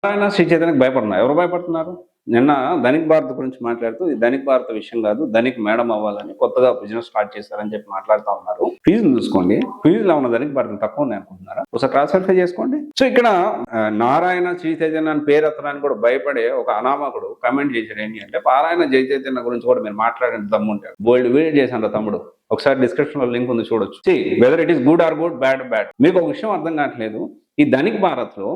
నారాయణ శ్రీ చైతన్యకి భయపడుతున్నారు. ఎవరు భయపడుతున్నారు? నిన్న ధనిక్ భారత్ గురించి మాట్లాడుతూ ఇది ధనిక్ భారత్ విషయం కాదు, ధనిక్ మేడం అవ్వాలని కొత్తగా బిజినెస్ స్టార్ట్ చేశారని చెప్పి మాట్లాడుతూ ఉన్నారు. ఫీజులు చూసుకోండి, ఫీజులో ఉన్న ధనిక్ భారత్ తక్కువ ఉన్నాయి అనుకుంటున్నారా? ఒకసారి క్రాస్ వెరిఫై చేసుకోండి. సో ఇక్కడ నారాయణ శ్రీ చైతన్య అని పేరు ఎత్తడానికి కూడా భయపడే ఒక అనామకుడు కమెంట్ చేశాడు. ఏంటి అంటే పారాయణ జై చైతన్య గురించి కూడా మీరు మాట్లాడిన దమ్ముంటాడు. బోల్డ్ వీడియో చేశాను తమ్ముడు, ఒకసారి డిస్క్రిప్షన్ లో లింక్ ఉంది చూడొచ్చు. Whether it is good or good, bad bad. మీకు ఒక విషయం అర్థం కావట్లేదు. ఈ ధనిక్ భారత్ లో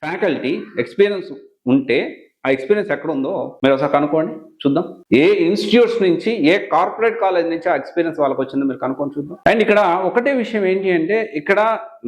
ఫ్యాకల్టీ ఎక్స్పీరియన్స్ ఉంటే ఆ ఎక్స్పీరియన్స్ ఎక్కడ ఉందో మీరు ఒకసారి కనుక్కోండి, చూద్దాం. ఏ ఇన్స్టిట్యూట్స్ నుంచి, ఏ కార్పొరేట్ కాలేజ్ నుంచి ఆ ఎక్స్పీరియన్స్ వాళ్ళకి వచ్చిందో మీరు కనుక్కొని చూద్దాం. అండ్ ఇక్కడ ఒకటే విషయం ఏంటి అంటే, ఇక్కడ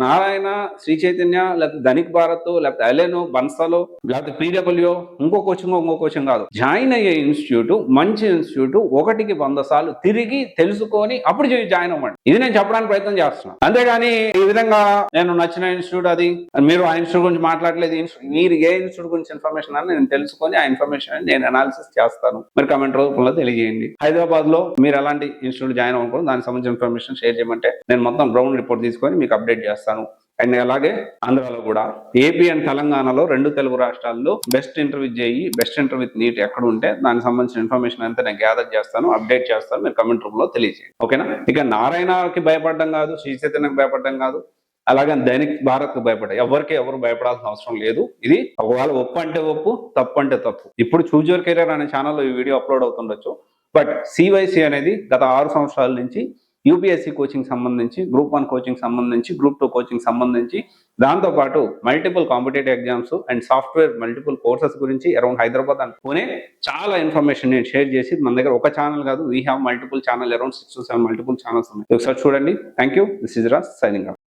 నారాయణ శ్రీ చైతన్య లేకపోతే ధనిక్ భారత్ లేకపోతే ఎలెనో బన్సాలో లేకపోతే పీడబ్ల్యూ ఇంకో కోచింగ్ కాదు. జాయిన్ అయ్యే ఇన్స్టిట్యూట్ మంచి ఇన్స్టిట్యూట్ 1కి 100 సార్లు తిరిగి తెలుసుకొని అప్పుడు జాయిన్ అవ్వండి. ఇది నేను చెప్పడానికి ప్రయత్నం చేస్తున్నాను. అంతేగాని ఈ విధంగా నేను నచ్చిన ఇన్స్టిట్యూట్ అది, మీరు ఆ ఇన్స్టిట్యూట్ గురించి మాట్లాడలేదు, మీరు ఏ ఇన్స్టిట్యూట్ గురించి ఇన్ఫర్మేషన్ అని నేను తెలుసుకొని ఆ ఇన్ఫర్మేషన్ నేను అనాలిసిస్ చేస్తాను. మరి కమెంట్ రూపంలో తెలియజేయండి. హైదరాబాద్ లో మీరు ఎలాంటి ఇన్స్టిట్యూట్ జాయిన్ అవ్వకూడదు, దానికి సంబంధించిన ఇన్ఫర్మేషన్ షేర్ చేయమంటే నేను మొత్తం గ్రౌండ్ రిపోర్ట్ తీసుకొని మీకు అప్డేట్ చేస్తాను. అండ్ అలాగే ఆంధ్రాలో కూడా, ఏపీ అండ్ తెలంగాణలో 2 తెలుగు రాష్ట్రాల్లో బెస్ట్ ఇంటర్వ్యూ చేయి, బెస్ట్ ఇంటర్వ్యూ విత్ నీట్ ఎక్కడ ఉంటే దానికి సంబంధించిన ఇన్ఫర్మేషన్ అంతా నేను గ్యాదర్ చేస్తాను, అప్డేట్ చేస్తాను. మీరు కమెంట్ రూపంలో తెలియజేయండి. ఓకేనా? ఇక నారాయణకి భయపడడం కాదు, శ్రీ చైతన్యకి భయపడడం కాదు, అలాగే ధనిక్ భారత్ కు భయపడ్డాయి. ఎవరు భయపడాల్సిన అవసరం లేదు. ఇది ఒకవేళ ఒప్పు అంటే ఒప్పు, తప్పు అంటే తప్పు. ఇప్పుడు చూజ్ యువర్ కెరీర్ అనే ఛానల్లో ఈ వీడియో అప్లోడ్ అవుతుండొచ్చు. బట్ సివైసి అనేది గత 6 సంవత్సరాల నుంచి యూపీఎస్సీ కోచింగ్ సంబంధించి, గ్రూప్ 1 కోచింగ్ సంబంధించి, గ్రూప్ 2 కోచింగ్ సంబంధించి, దాంతోపాటు multiple competitive exams and software multiple courses గురించి అరౌండ్ హైదరాబాద్ అండ్ పూణే చాలా ఇన్ఫర్మేషన్ నేను షేర్ చేసి, మన దగ్గర ఒక ఛానల్ కాదు, we have multiple channel, around 6 to 7 multiple channels ఉన్నాయి. ఒకసారి చూడండి. Thank you. This is Raj signing off.